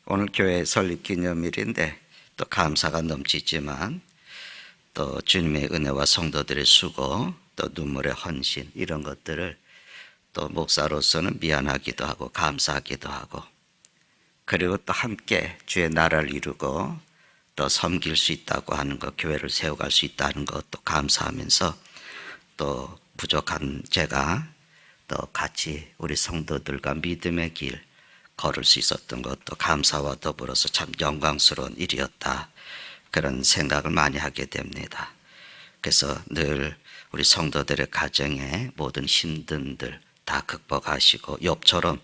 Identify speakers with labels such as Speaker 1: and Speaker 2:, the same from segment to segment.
Speaker 1: 오늘 교회 설립 기념일인데 또 감사가 넘치지만 또 주님의 은혜와 성도들의 수고, 또 눈물의 헌신, 이런 것들을 또 목사로서는 미안하기도 하고 감사하기도 하고, 그리고 또 함께 주의 나라를 이루고 또 섬길 수 있다고 하는 것, 교회를 세워갈 수 있다는 것도 감사하면서, 또 부족한 제가 또 같이 우리 성도들과 믿음의 길 걸을 수 있었던 것도 감사와 더불어서 참 영광스러운 일이었다, 그런 생각을 많이 하게 됩니다. 그래서 늘 우리 성도들의 가정에 모든 힘든들 다 극복하시고 욥처럼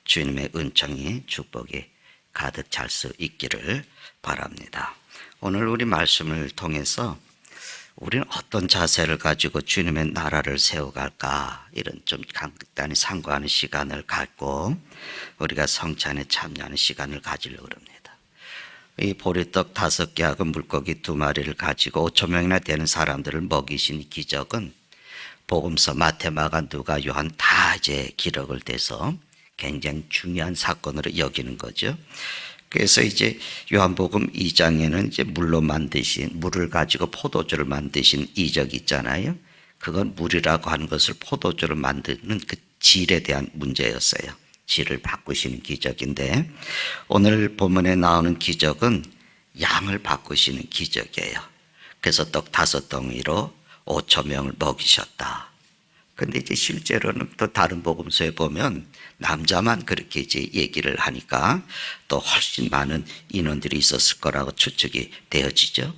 Speaker 1: 주님의 은총이, 축복이 가득 찰 수 있기를 바랍니다. 오늘 우리 말씀을 통해서 우리는 어떤 자세를 가지고 주님의 나라를 세워갈까, 이런 좀 간단히 상고하는 시간을 갖고 우리가 성찬에 참여하는 시간을 가지려고 합니다. 이 보리떡 5개하고 물고기 2마리를 가지고 5천 명이나 되는 사람들을 먹이신 기적은 복음서 마태, 마가, 누가, 요한 다 이제 기록을 돼서 굉장히 중요한 사건으로 여기는 거죠. 그래서 이제 요한복음 2장에는 이제 물을 가지고 포도주를 만드신 이적이 있잖아요. 그건 물이라고 하는 것을 포도주를 만드는 그 질에 대한 문제였어요. 질을 바꾸시는 기적인데, 오늘 본문에 나오는 기적은 양을 바꾸시는 기적이에요. 그래서 떡 5덩이로 5천 명을 먹이셨다. 근데 이제 실제로는 또 다른 복음서에 보면 남자만 그렇게 이제 얘기를 하니까 또 훨씬 많은 인원들이 있었을 거라고 추측이 되어지죠.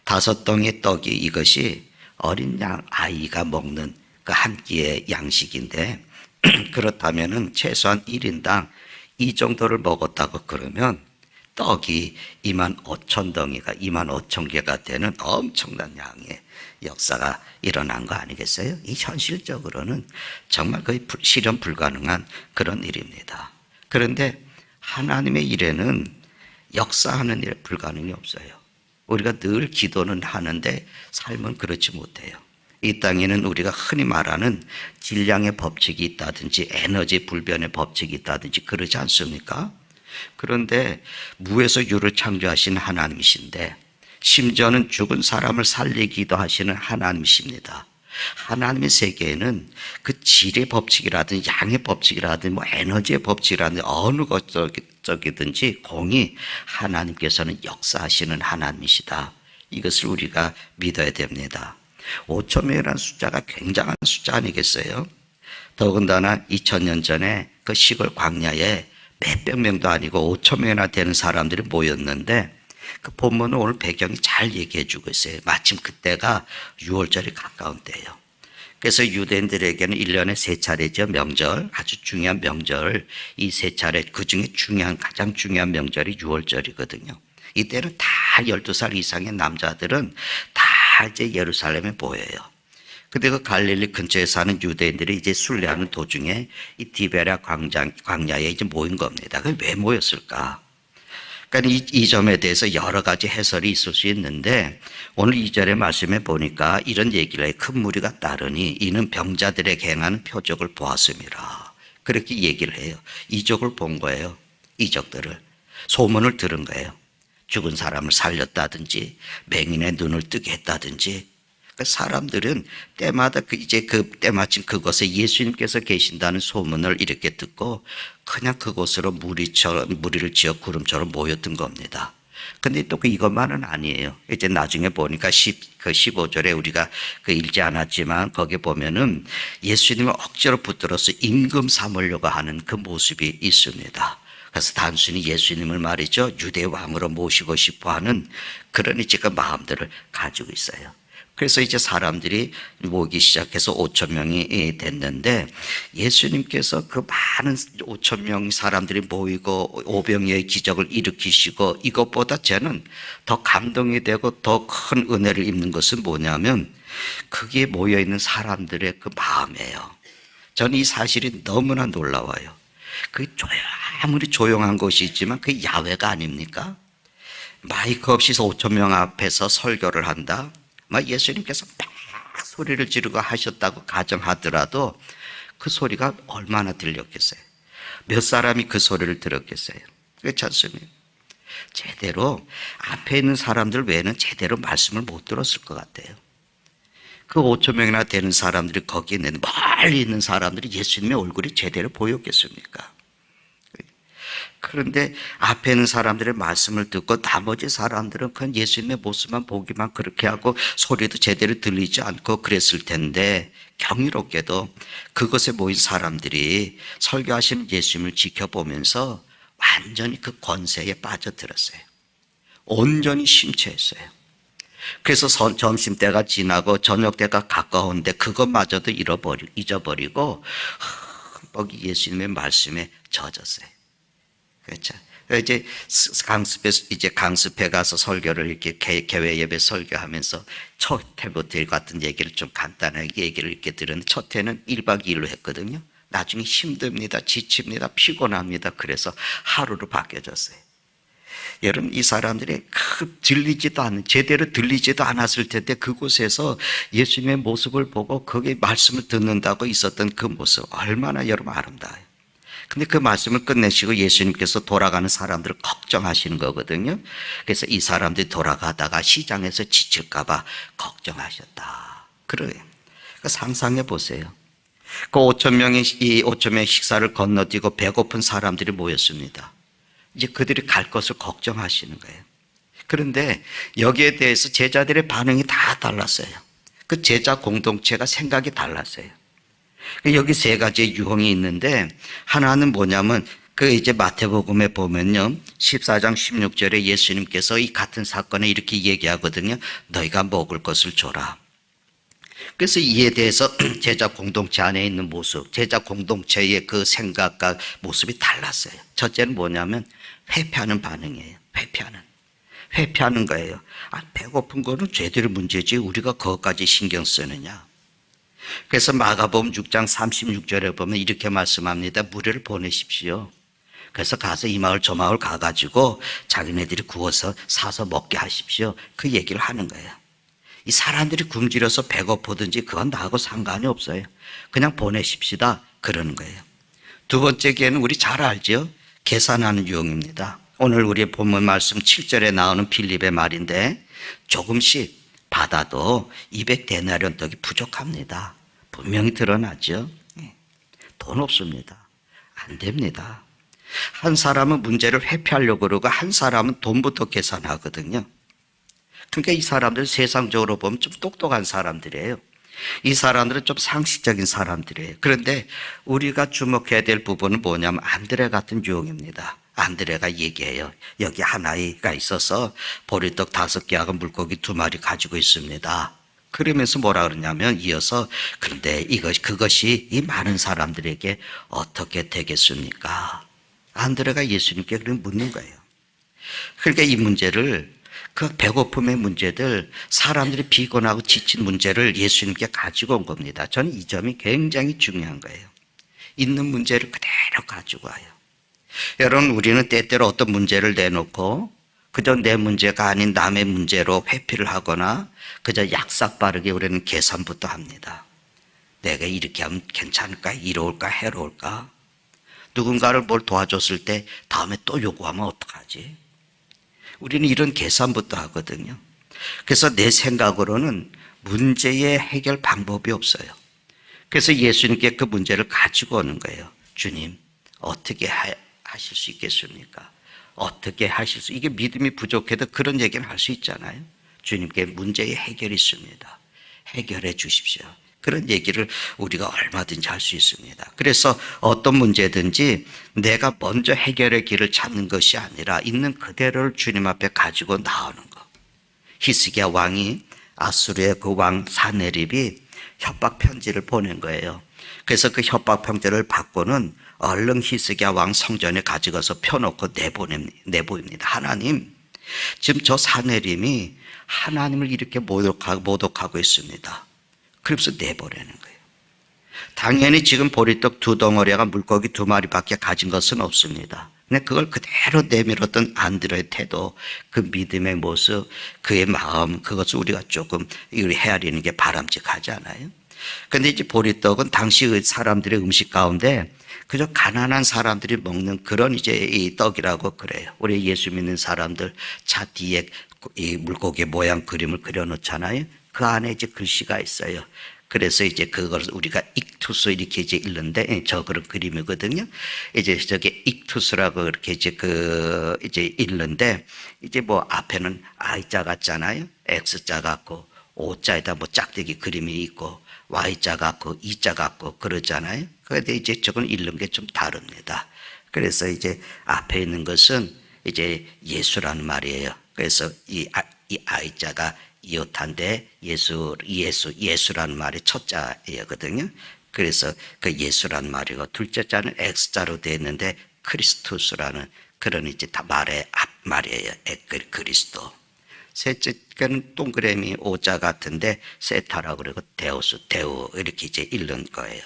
Speaker 1: 5덩이의 떡이, 이것이 어린 양 아이가 먹는 그 한 끼의 양식인데, 그렇다면은 최소한 1인당 이 정도를 먹었다고 그러면 떡이 25,000덩이가 25,000개가 되는 엄청난 양의 역사가 일어난 거 아니겠어요? 이 현실적으로는 정말 거의 실현 불가능한 그런 일입니다. 그런데 하나님의 일에는 역사하는 일에 불가능이 없어요. 우리가 늘 기도는 하는데 삶은 그렇지 못해요. 이 땅에는 우리가 흔히 말하는 질량의 법칙이 있다든지 에너지 불변의 법칙이 있다든지 그러지 않습니까? 그런데 무에서 유를 창조하신 하나님이신데, 심지어는 죽은 사람을 살리기도 하시는 하나님이십니다. 하나님의 세계에는 그 질의 법칙이라든지 양의 법칙이라든지 에너지의 법칙이라든지 어느 것적이든지 공이 하나님께서는 역사하시는 하나님이시다. 이것을 우리가 믿어야 됩니다. 5천 명이라는 숫자가 굉장한 숫자 아니겠어요? 더군다나 2000년 전에 그 시골 광야에 몇백 명도 아니고 5천 명이나 되는 사람들이 모였는데, 그 본문은 오늘 배경이 잘 얘기해 주고 있어요. 마침 그때가 6월절이 가까운 때예요. 그래서 유대인들에게는 1년에 3차례죠. 명절, 아주 중요한 명절, 이 3차례, 그 중에 가장 중요한 명절이 6월절이거든요. 이때는 다 12살 이상의 남자들은 다 이제 예루살렘에 모여요. 근데 그 갈릴리 근처에 사는 유대인들이 이제 순례하는 도중에 이 디베랴 광야에 이제 모인 겁니다. 그게 왜 모였을까? 그러니까 이 점에 대해서 여러 가지 해설이 있을 수 있는데, 오늘 2절의 말씀에 보니까 이런 얘기를 해요. 큰 무리가 따르니 이는 병자들에게 행하는 표적을 보았음이라. 그렇게 얘기를 해요. 이적을 본 거예요. 이적들을. 소문을 들은 거예요. 죽은 사람을 살렸다든지 맹인의 눈을 뜨게 했다든지. 사람들은 때마다 이제 그 때마침 그곳에 예수님께서 계신다는 소문을 이렇게 듣고 그냥 그곳으로 무리를 지어 구름처럼 모였던 겁니다. 근데 또 이것만은 아니에요. 이제 나중에 보니까 15절에 우리가 읽지 않았지만 거기에 보면은 예수님을 억지로 붙들어서 임금 삼으려고 하는 그 모습이 있습니다. 그래서 단순히 예수님을 말이죠, 유대 왕으로 모시고 싶어 하는 그런 이제 그 마음들을 가지고 있어요. 그래서 이제 사람들이 모이기 시작해서 5천 명이 됐는데, 예수님께서 그 많은 5천 명 사람들이 모이고 오병이어의 기적을 일으키시고, 이것보다 저는 더 감동이 되고 더 큰 은혜를 입는 것은 뭐냐면 거기에 모여있는 사람들의 그 마음이에요. 저는 이 사실이 너무나 놀라워요. 아무리 조용한 곳이 있지만 그게 야외가 아닙니까? 마이크 없이 5천 명 앞에서 설교를 한다. 예수님께서 막 소리를 지르고 하셨다고 가정하더라도 그 소리가 얼마나 들렸겠어요? 몇 사람이 그 소리를 들었겠어요? 그렇지 않습니까? 제대로 앞에 있는 사람들 외에는 제대로 말씀을 못 들었을 것 같아요. 그 5천 명이나 되는 사람들이 거기 있는 멀리 있는 사람들이 예수님의 얼굴이 제대로 보였겠습니까? 그런데 앞에 있는 사람들의 말씀을 듣고 나머지 사람들은 그냥 예수님의 모습만 보기만 그렇게 하고 소리도 제대로 들리지 않고 그랬을 텐데, 경이롭게도 그곳에 모인 사람들이 설교하시는 예수님을 지켜보면서 완전히 그 권세에 빠져들었어요. 온전히 심취했어요. 그래서 점심때가 지나고 저녁때가 가까운데 그것마저도 잊어버리고 흠뻑 예수님의 말씀에 젖었어요. 그렇죠. 이제 강습에 가서 설교를 이렇게 개회 예배 설교하면서 첫 해부터 같은 얘기를 좀 간단하게 얘기를 이렇게 들었는데, 첫 해는 1박 2일로 했거든요. 나중에 힘듭니다, 지칩니다, 피곤합니다. 그래서 하루로 바뀌어졌어요. 여러분, 이 사람들이 제대로 들리지도 않았을 텐데 그곳에서 예수님의 모습을 보고 거기에 말씀을 듣는다고 있었던 그 모습, 얼마나 여러분 아름다워요. 근데 그 말씀을 끝내시고 예수님께서 돌아가는 사람들을 걱정하시는 거거든요. 그래서 이 사람들이 돌아가다가 시장에서 지칠까봐 걱정하셨다. 그래요. 상상해 보세요. 그 5천 명의 식사를 건너뛰고 배고픈 사람들이 모였습니다. 이제 그들이 갈 것을 걱정하시는 거예요. 그런데 여기에 대해서 제자들의 반응이 다 달랐어요. 그 제자 공동체가 생각이 달랐어요. 여기 세 가지의 유형이 있는데, 하나는 뭐냐면 이제 마태복음에 보면요, 14장 16절에 예수님께서 이 같은 사건에 이렇게 얘기하거든요. 너희가 먹을 것을 줘라. 그래서 이에 대해서 제자 공동체 안에 있는 모습, 제자 공동체의 그 생각과 모습이 달랐어요. 첫째는 뭐냐면 회피하는 반응이에요. 회피하는 거예요. 배고픈 거는 쟤들의 문제지 우리가 그것까지 신경 쓰느냐. 그래서 마가복음 6장 36절에 보면 이렇게 말씀합니다. 무리를 보내십시오. 그래서 가서 이 마을 저 마을 가가지고 자기네들이 구워서 사서 먹게 하십시오. 그 얘기를 하는 거예요. 이 사람들이 굶주려서 배고프든지 그건 나하고 상관이 없어요. 그냥 보내십시다 그러는 거예요. 두 번째 기회는 우리 잘 알죠? 계산하는 유형입니다. 오늘 우리 본문 말씀 7절에 나오는 빌립의 말인데, 조금씩 받아도 200데나리온 떡이 부족합니다. 분명히 드러나죠. 돈 없습니다. 안 됩니다. 한 사람은 문제를 회피하려고 그러고 한 사람은 돈부터 계산하거든요. 그러니까 이 사람들 세상적으로 보면 좀 똑똑한 사람들이에요. 이 사람들은 좀 상식적인 사람들이에요. 그런데 우리가 주목해야 될 부분은 뭐냐면 안드레 같은 유형입니다. 안드레가 얘기해요. 여기 한 아이가 있어서 보리떡 5개하고 물고기 2마리 가지고 있습니다. 그러면서 뭐라 그러냐면 이어서, 그런데 그것이 이 많은 사람들에게 어떻게 되겠습니까? 안드레가 예수님께 그렇게 묻는 거예요. 그러니까 이 문제를, 그 배고픔의 문제들, 사람들이 피곤하고 지친 문제를 예수님께 가지고 온 겁니다. 저는 이 점이 굉장히 중요한 거예요. 있는 문제를 그대로 가지고 와요. 여러분, 우리는 때때로 어떤 문제를 내놓고 그저 내 문제가 아닌 남의 문제로 회피를 하거나 그저 약삭빠르게 우리는 계산부터 합니다. 내가 이렇게 하면 괜찮을까? 이로울까? 해로울까? 누군가를 뭘 도와줬을 때 다음에 또 요구하면 어떡하지? 우리는 이런 계산부터 하거든요. 그래서 내 생각으로는 문제의 해결 방법이 없어요. 그래서 예수님께 그 문제를 가지고 오는 거예요. 주님, 어떻게 하실 수 있겠습니까? 어떻게 하실 수, 이게 믿음이 부족해도 그런 얘기는 할 수 있잖아요. 주님께 문제의 해결이 있습니다. 해결해 주십시오. 그런 얘기를 우리가 얼마든지 할 수 있습니다. 그래서 어떤 문제든지 내가 먼저 해결의 길을 찾는 것이 아니라 있는 그대로를 주님 앞에 가지고 나오는 것. 히스기야 왕이 아수르의 그 왕 사네립이 협박 편지를 보낸 거예요. 그래서 그 협박 편지를 받고는 얼른 히스기야 왕 성전에 가져가서 펴놓고 내보입니다. 하나님, 지금 저 사네립이 하나님을 이렇게 모독하고 있습니다. 그래서 내보내는 거예요. 당연히 지금 보리떡 2덩어리가 물고기 2마리밖에 가진 것은 없습니다. 근데 그걸 그대로 내밀었던 안드레의 태도, 그 믿음의 모습, 그의 마음, 그것을 우리가 조금 헤아리는 게 바람직하지 않아요? 근데 이제 보리떡은 당시 사람들의 음식 가운데 그저 가난한 사람들이 먹는 그런 이제 이 떡이라고 그래요. 우리 예수 믿는 사람들 차 뒤에 이 물고기 모양 그림을 그려놓잖아요. 그 안에 이제 글씨가 있어요. 그래서 이제 그걸 우리가 익투스 이렇게 이제 읽는데 저 그런 그림이거든요. 이제 저게 익투스라고 이렇게 이제 읽는데 이제 뭐 앞에는 I자 같잖아요. X자 같고 O자에다 뭐 짝대기 그림이 있고 Y자 같고 E자 같고 그러잖아요. 그런데 이제 저건 읽는 게 좀 다릅니다. 그래서 이제 앞에 있는 것은 이제 예수라는 말이에요. 그래서 이 I자가 이웃한데 예수라는 말이 첫 자이거든요. 그래서 그 예수라는 말이고 둘째 자는 X자로 되어 있는데 크리스투스라는 그런 이제 다 말의 앞말이에요. 그리스도. 셋째 거는 동그라미 오자 같은데 세타라고 그러고 데우 이렇게 이제 읽는 거예요.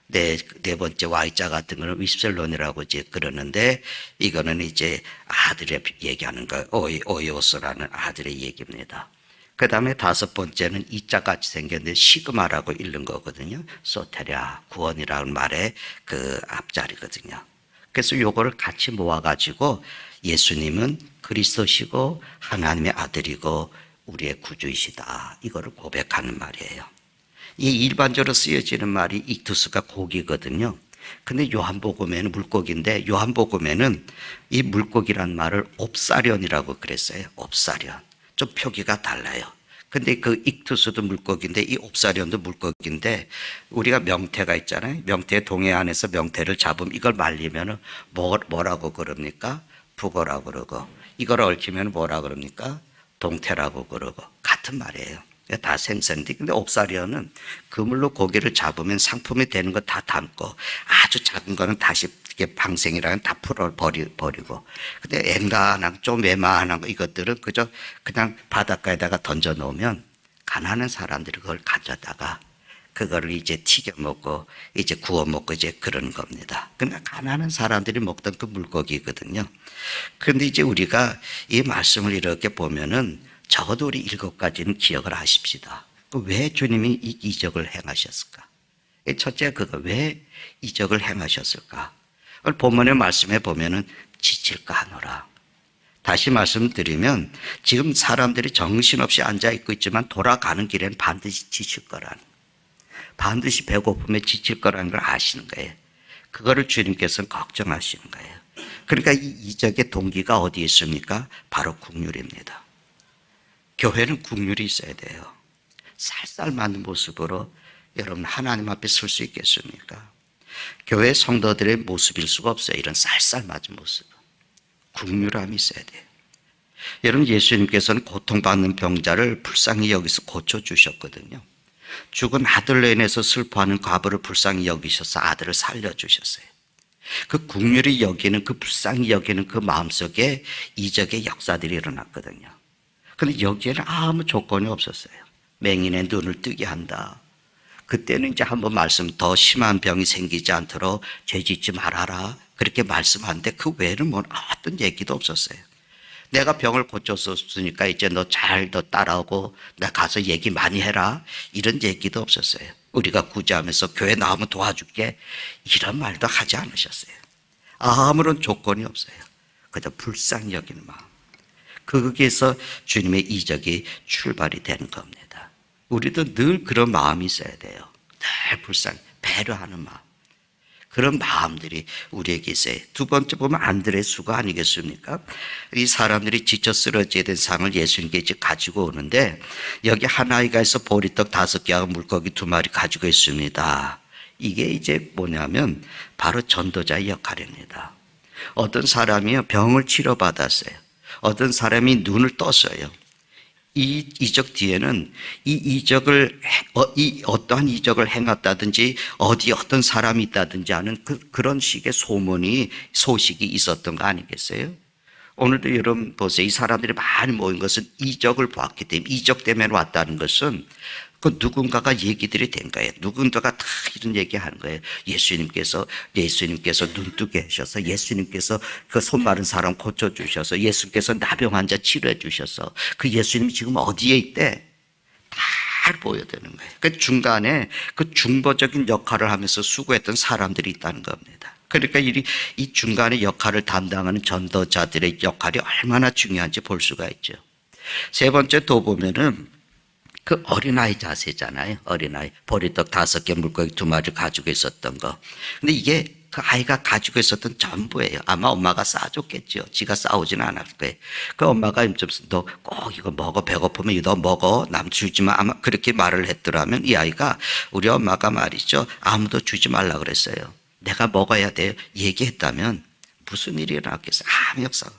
Speaker 1: 네 번째 Y자 같은 거는 위슬론이라고 이제 그러는데 이거는 이제 아들의 얘기하는 거 오이오스라는 아들의 얘기입니다. 그 다음에 다섯 번째는 이자 같이 생겼는데 시그마라고 읽는 거거든요. 소테랴 구원이라는 말의 그 앞자리거든요. 그래서 요거를 같이 모아가지고 예수님은 그리스도시고 하나님의 아들이고 우리의 구주이시다. 이거를 고백하는 말이에요. 이 일반적으로 쓰여지는 말이 익투스가 고기거든요. 근데 요한복음에는 물고기인데 요한복음에는 이 물고기란 말을 옵사련이라고 그랬어요. 옵사련. 좀 표기가 달라요. 근데 그 익투스도 물고기인데 이 옵사련도 물고기인데 우리가 명태가 있잖아요. 명태 동해 안에서 명태를 잡으면 이걸 말리면 뭐라고 그럽니까? 북어라고 그러고 이걸 얽히면 뭐라고 그럽니까? 동태라고 그러고 같은 말이에요. 다 생선인데 근데 옵사련은 그물로 고기를 잡으면 상품이 되는 거 다 담고 아주 작은 거는 다시 방생이라는 다 버리고 근데 앵간한 좀 외만한 거 이것들은 그냥 바닷가에다가 던져 놓으면 가난한 사람들이 그걸 가져다가 그거를 이제 튀겨 먹고 이제 구워 먹고 이제 그런 겁니다. 그러니까 가난한 사람들이 먹던 그 물고기거든요. 그런데 이제 우리가 이 말씀을 이렇게 보면은 적어도 우리 7가지는 기억을 하십시다. 왜 주님이 이 이적을 행하셨을까? 첫째 그거 왜 이적을 행하셨을까? 본문의 말씀에 보면은 지칠까 하노라. 다시 말씀드리면 지금 사람들이 정신없이 앉아있고 있지만 돌아가는 길에는 반드시 지칠 거라는, 반드시 배고픔에 지칠 거라는 걸 아시는 거예요. 그거를 주님께서는 걱정하시는 거예요. 그러니까 이 이적의 동기가 어디에 있습니까? 바로 국률입니다. 교회는 국률이 있어야 돼요. 쌀쌀맞는 모습으로 여러분 하나님 앞에 설 수 있겠습니까? 교회 성도들의 모습일 수가 없어요. 이런 쌀쌀맞은 모습. 국률함이 있어야 돼요. 여러분 예수님께서는 고통받는 병자를 불쌍히 여기서 고쳐주셨거든요. 죽은 아들로 인해서 슬퍼하는 과부를 불쌍히 여기셔서 아들을 살려주셨어요. 그 국률이 여기는 그 불쌍히 여기는 그 마음속에 이적의 역사들이 일어났거든요. 그런데 여기에는 아무 조건이 없었어요. 맹인의 눈을 뜨게 한다. 그때는 이제 한번 말씀 더 심한 병이 생기지 않도록 죄 짓지 말아라. 그렇게 말씀하는데 그 외에는 뭐 어떤 얘기도 없었어요. 내가 병을 고쳤었으니까 이제 너 따라오고 나 가서 얘기 많이 해라. 이런 얘기도 없었어요. 우리가 구제하면서 교회 나오면 도와줄게. 이런 말도 하지 않으셨어요. 아무런 조건이 없어요. 그저 불쌍히 여기는 마음. 거기에서 주님의 이적이 출발이 되는 겁니다. 우리도 늘 그런 마음이 있어야 돼요. 늘 배려하는 마음. 그런 마음들이 우리에게 있어요. 두 번째 보면 안드레 수가 아니겠습니까? 이 사람들이 지쳐 쓰러지게 된 상을 예수님께 이제 가지고 오는데 여기 한 아이가 있어 보리떡 5개하고 물고기 2마리 가지고 있습니다. 이게 이제 뭐냐면 바로 전도자의 역할입니다. 어떤 사람이요 병을 치료받았어요. 어떤 사람이 눈을 떴어요. 이 이적 뒤에는 어떠한 이적을 행했다든지 어디 어떤 사람이 있다든지 하는 그런 식의 소식이 있었던 거 아니겠어요? 오늘도 여러분 보세요. 이 사람들이 많이 모인 것은 이적을 보았기 때문에, 이적 때문에 왔다는 것은 그 누군가가 얘기들이 된 거예요. 누군가가 다 이런 얘기 하는 거예요. 예수님께서 눈뜨게 하셔서, 예수님께서 그 손 마른 사람 고쳐주셔서, 예수님께서 나병 환자 치료해 주셔서, 그 예수님이 지금 어디에 있대? 다 보여드는 거예요. 그 중간에 그 중보적인 역할을 하면서 수고했던 사람들이 있다는 겁니다. 그러니까 이 중간에 역할을 담당하는 전도자들의 역할이 얼마나 중요한지 볼 수가 있죠. 세 번째 또 보면은 그 어린아이 자세잖아요. 어린아이. 보리떡 5개, 물고기 2마리 가지고 있었던 거. 근데 이게 그 아이가 가지고 있었던 전부예요. 아마 엄마가 싸줬겠죠. 지가 싸우지는 않았을 거예요. 그 엄마가 너 꼭 이거 먹어. 배고프면 이거 먹어. 남 주지 마. 아마 그렇게 말을 했더라면 이 아이가 우리 엄마가 말이죠. 아무도 주지 말라 그랬어요. 내가 먹어야 돼요. 얘기했다면 무슨 일이 일어났겠어요? 아무 역사가.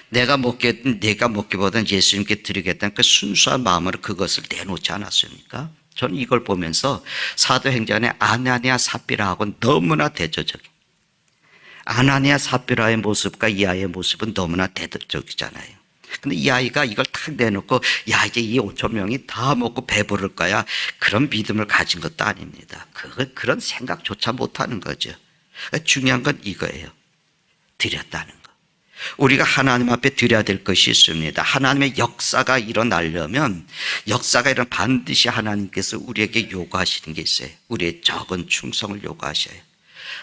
Speaker 1: 내가 먹기보다는 예수님께 드리겠다는 그 순수한 마음으로 그것을 내놓지 않았습니까? 저는 이걸 보면서 사도행전의 아나니아 삽비라하고는 너무나 대조적이에요. 아나니아 삽비라의 모습과 이 아이의 모습은 너무나 대조적이잖아요. 근데 이 아이가 이걸 탁 내놓고 야 이제 이 5천 명이 다 먹고 배부를 거야, 그런 믿음을 가진 것도 아닙니다. 그런 생각조차 못하는 거죠. 중요한 건 이거예요. 드렸다는 거. 우리가 하나님 앞에 드려야 될 것이 있습니다. 하나님의 역사가 일어나려면 반드시 하나님께서 우리에게 요구하시는 게 있어요. 우리의 적은 충성을 요구하셔요.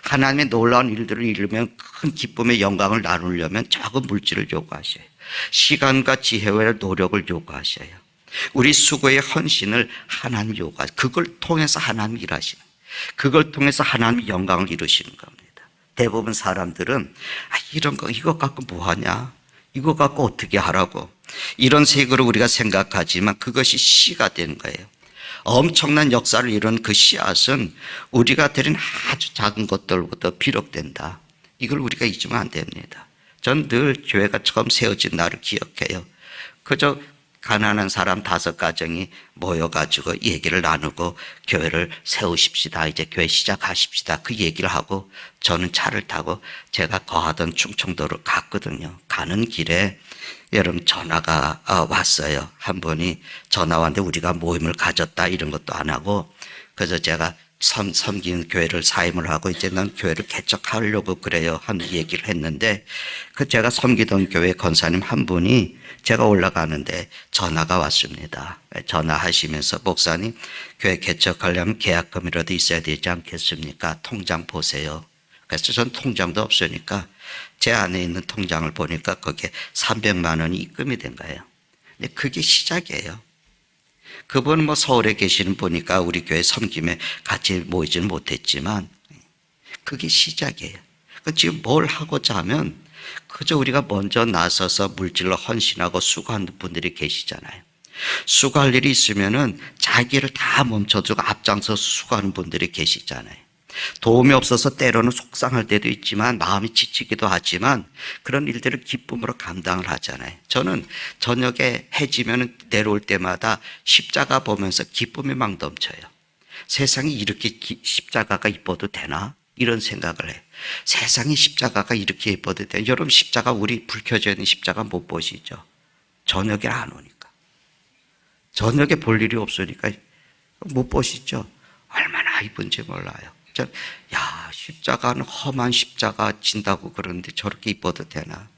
Speaker 1: 하나님의 놀라운 일들을 이루면 큰 기쁨의 영광을 나누려면 적은 물질을 요구하셔요. 시간과 지혜와 노력을 요구하셔요. 우리 수고의 헌신을 하나님 요구하셔요. 그걸 통해서 하나님 일하시는, 그걸 통해서 하나님의 영광을 이루시는 겁니다. 대부분 사람들은 이런 거 이거 갖고 뭐하냐, 이거 갖고 어떻게 하라고, 이런 색으로 우리가 생각하지만 그것이 씨가 되는 거예요. 엄청난 역사를 이룬 그 씨앗은 우리가 드린 아주 작은 것들부터 비롯된다. 이걸 우리가 잊으면 안 됩니다. 전 늘 교회가 처음 세워진 날을 기억해요. 그저 가난한 사람 5가정이 모여가지고 얘기를 나누고 교회를 세우십시다, 이제 교회 시작하십시다, 그 얘기를 하고 저는 차를 타고 제가 거하던 충청도로 갔거든요. 가는 길에 여러분 전화가 왔어요. 한 분이 전화 왔는데 우리가 모임을 가졌다 이런 것도 안 하고, 그래서 제가 섬기는 교회를 사임을 하고 이제 난 교회를 개척하려고 그래요 하는 얘기를 했는데, 그 제가 섬기던 교회 권사님 한 분이 제가 올라가는데 전화가 왔습니다. 전화하시면서 목사님, 교회 개척하려면 계약금이라도 있어야 되지 않겠습니까? 통장 보세요. 그래서 전 통장도 없으니까 제 안에 있는 통장을 보니까 거기에 300만 원이 입금이 된 거예요. 근데 그게 시작이에요. 그분은 뭐 서울에 계시는 분이니까 우리 교회 섬김에 같이 모이지는 못했지만 그게 시작이에요. 지금 뭘 하고자 하면 그저 우리가 먼저 나서서 물질로 헌신하고 수고하는 분들이 계시잖아요. 수고할 일이 있으면은 자기를 다 멈춰두고 앞장서서 수고하는 분들이 계시잖아요. 도움이 없어서 때로는 속상할 때도 있지만 마음이 지치기도 하지만 그런 일들을 기쁨으로 감당을 하잖아요. 저는 저녁에 해지면 내려올 때마다 십자가 보면서 기쁨이 막 넘쳐요. 세상이 이렇게 십자가가 이뻐도 되나? 이런 생각을 해요. 세상에 십자가가 이렇게 예뻐도 돼. 여러분 십자가, 우리 불 켜져 있는 십자가 못 보시죠? 저녁에 안 오니까. 저녁에 볼 일이 없으니까 못 보시죠? 얼마나 이쁜지 몰라요. 야, 십자가는 험한 십자가 진다고 그러는데 저렇게 이뻐도 되나?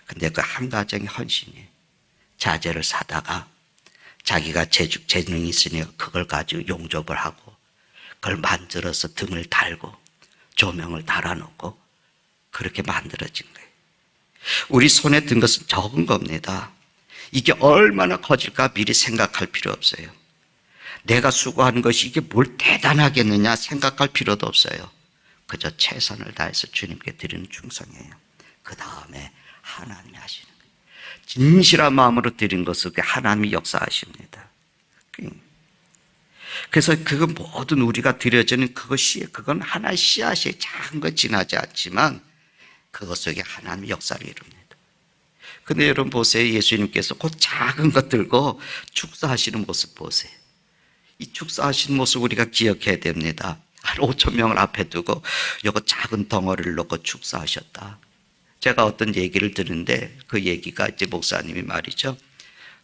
Speaker 1: 근데 그 한 가정의 헌신이에요. 자재를 사다가 자기가 재능이 있으니까 그걸 가지고 용접을 하고 그걸 만들어서 등을 달고 조명을 달아놓고 그렇게 만들어진 거예요. 우리 손에 든 것은 적은 겁니다. 이게 얼마나 커질까 미리 생각할 필요 없어요. 내가 수고하는 것이 이게 뭘 대단하겠느냐 생각할 필요도 없어요. 그저 최선을 다해서 주님께 드리는 충성이에요. 그 다음에 하나님이 하시는 거예요. 진실한 마음으로 드린 것을 하나님이 역사하십니다. 그래서 그 모든 우리가 드려지는 그건 하나의 씨앗이 작은 것 지나지 않지만 그것 속에 하나님의 역사를 이룹니다. 근데 여러분 보세요. 예수님께서 그 작은 것 들고 축사하시는 모습 보세요. 이 축사하시는 모습 우리가 기억해야 됩니다. 한 5천 명을 앞에 두고 요거 작은 덩어리를 놓고 축사하셨다. 제가 어떤 얘기를 듣는데 그 얘기가 이제 목사님이 말이죠.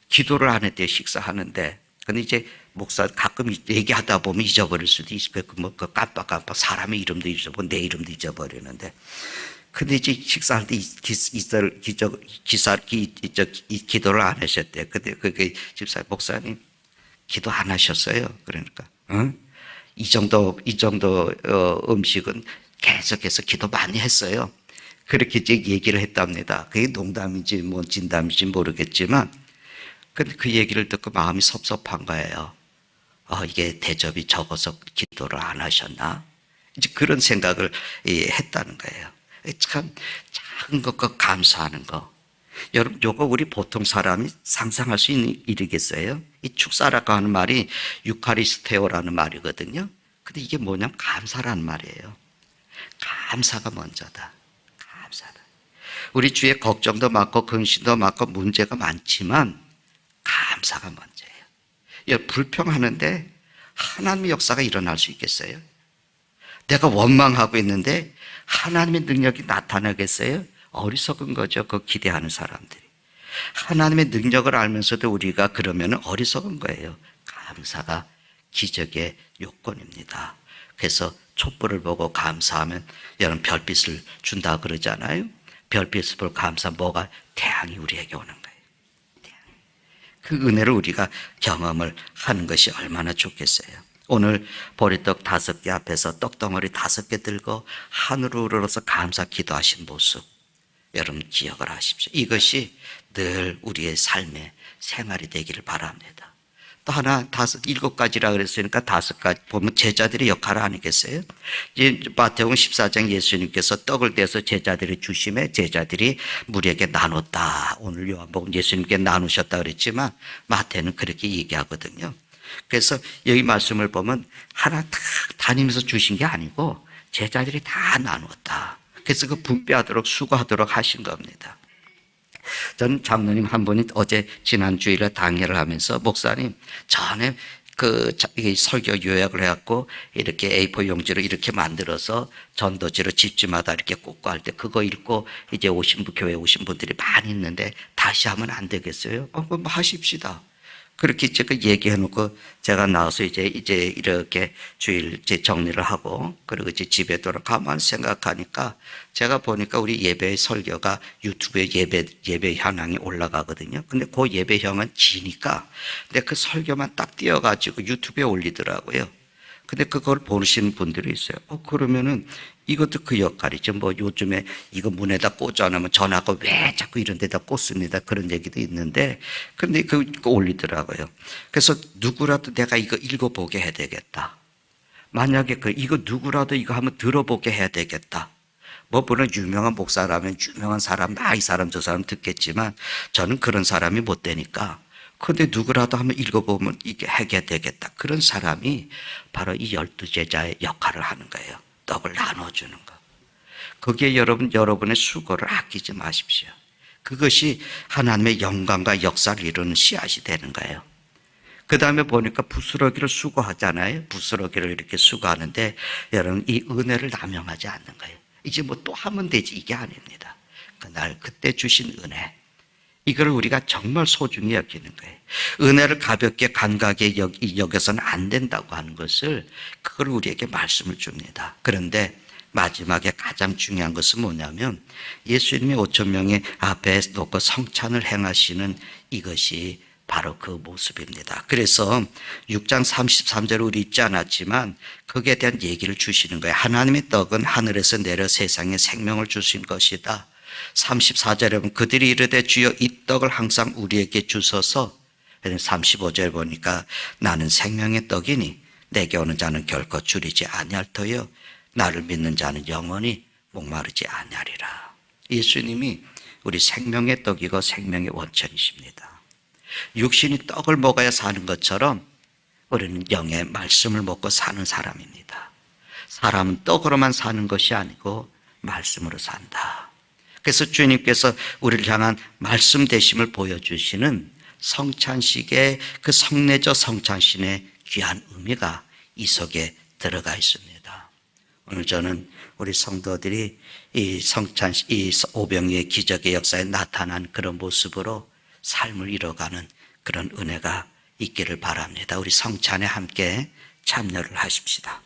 Speaker 1: 기도를 안 했대요. 식사하는데. 근데 이제 목사 가끔 얘기하다 보면 잊어버릴 수도 있을 거예요. 그 깜빡 사람의 이름도 잊어버리고 내 이름도 잊어버리는데. 근데 이제 식사할 때 기도를 안 하셨대요. 근데 그게 집사 목사님 기도 안 하셨어요. 그러니까 이 정도 음식은 계속해서 기도 많이 했어요. 그렇게 이제 얘기를 했답니다. 그게 농담인지 뭐 진담인지 모르겠지만, 근데 그 얘기를 듣고 마음이 섭섭한 거예요. 이게 대접이 적어서 기도를 안 하셨나? 이제 그런 생각을 했다는 거예요. 참 작은 것과 감사하는 거. 여러분, 요거 우리 보통 사람이 상상할 수 있는 일이겠어요? 이 축사라고 하는 말이 유카리스테오라는 말이거든요. 근데 이게 뭐냐면 감사라는 말이에요. 감사가 먼저다. 감사다. 우리 주위에 걱정도 많고 근심도 많고 문제가 많지만 감사가 먼저예요. 불평하는데 하나님의 역사가 일어날 수 있겠어요? 내가 원망하고 있는데 하나님의 능력이 나타나겠어요? 어리석은 거죠. 그 기대하는 사람들이. 하나님의 능력을 알면서도 우리가 그러면 어리석은 거예요. 감사가 기적의 요건입니다. 그래서 촛불을 보고 감사하면 여러분 별빛을 준다 그러잖아요. 별빛을 보고 감사 뭐가 태양이 우리에게 오는 거예요. 그 은혜를 우리가 경험을 하는 것이 얼마나 좋겠어요. 오늘 보리떡 5개 앞에서 떡덩어리 5개 들고 하늘을 우러러서 감사 기도하신 모습 여러분 기억을 하십시오. 이것이 늘 우리의 삶의 생활이 되기를 바랍니다. 또 하나 7가지라 그랬으니까 5가지 보면 제자들의 역할 아니겠어요? 이제 마태복음 14장 예수님께서 떡을 떼서 제자들이 주심에 제자들이 무리에게 나눴다. 오늘 요한복음 예수님께 나누셨다 그랬지만 마태는 그렇게 얘기하거든요. 그래서 여기 말씀을 보면 하나 딱 다니면서 주신 게 아니고 제자들이 다 나누었다. 그래서 그 분배하도록 수고하도록 하신 겁니다. 저는 장로님 한 분이 어제 지난 주일에 강의를 하면서 목사님 전에 이 설교 요약을 해갖고 이렇게 A4 용지로 이렇게 만들어서 전도지로 집집마다 이렇게 꽂고 할 때 그거 읽고 이제 교회 오신 분들이 많이 있는데 다시 하면 안 되겠어요? 그럼 하십시다. 그렇게 제가 얘기해 놓고 제가 나와서 이제 이렇게 주일 이제 정리를 하고 그리고 이제 집에 돌아가만 생각하니까 제가 보니까 우리 예배 설교가 유튜브에 예배 현황이 올라가거든요. 근데 그 예배형은 기니까 근데 그 설교만 딱 띄어가지고 유튜브에 올리더라고요. 근데 그걸 보시는 분들이 있어요. 그러면은 이것도 그 역할이죠. 뭐 요즘에 이거 문에다 꽂아놓으면 전화가 왜 자꾸 이런 데다 꽂습니다. 그런 얘기도 있는데 근데 그거 올리더라고요. 그래서 누구라도 내가 이거 읽어보게 해야 되겠다. 만약에 이거 누구라도 이거 한번 들어보게 해야 되겠다. 뭐 물론 유명한 목사라면 유명한 사람, 이 사람 저 사람 듣겠지만 저는 그런 사람이 못 되니까 근데 누구라도 한번 읽어보면 이게 하게 되겠다. 그런 사람이 바로 이 12제자의 역할을 하는 거예요. 떡을 나눠주는 거. 거기에 여러분의 수고를 아끼지 마십시오. 그것이 하나님의 영광과 역사를 이루는 씨앗이 되는 거예요. 그 다음에 보니까 부스러기를 수고하잖아요. 부스러기를 이렇게 수고하는데 여러분 이 은혜를 남용하지 않는 거예요. 이제 뭐 또 하면 되지 이게 아닙니다. 그날 그때 주신 은혜. 이걸 우리가 정말 소중히 여기는 거예요. 은혜를 가볍게 간과하게 여겨서는 안 된다고 하는 것을 그걸 우리에게 말씀을 줍니다. 그런데 마지막에 가장 중요한 것은 뭐냐면 예수님이 5,000명의 앞에 놓고 성찬을 행하시는 이것이 바로 그 모습입니다. 그래서 6장 33절을 우리 읽지 않았지만 거기에 대한 얘기를 주시는 거예요. 하나님의 떡은 하늘에서 내려 세상에 생명을 주신 것이다. 34절에 보면 그들이 이르되 주여 이 떡을 항상 우리에게 주소서. 35절 보니까 나는 생명의 떡이니 내게 오는 자는 결코 줄이지 아니할 터요 나를 믿는 자는 영원히 목마르지 아니하리라. 예수님이 우리 생명의 떡이고 생명의 원천이십니다. 육신이 떡을 먹어야 사는 것처럼 우리는 영의 말씀을 먹고 사는 사람입니다. 사람은 떡으로만 사는 것이 아니고 말씀으로 산다. 그래서 주님께서 우리를 향한 말씀 되심을 보여주시는 성찬식의 그 성례적 성찬식의 귀한 의미가 이 속에 들어가 있습니다. 오늘 저는 우리 성도들이 이 성찬식, 이 오병이의 기적의 역사에 나타난 그런 모습으로 삶을 이뤄가는 그런 은혜가 있기를 바랍니다. 우리 성찬에 함께 참여를 하십시다.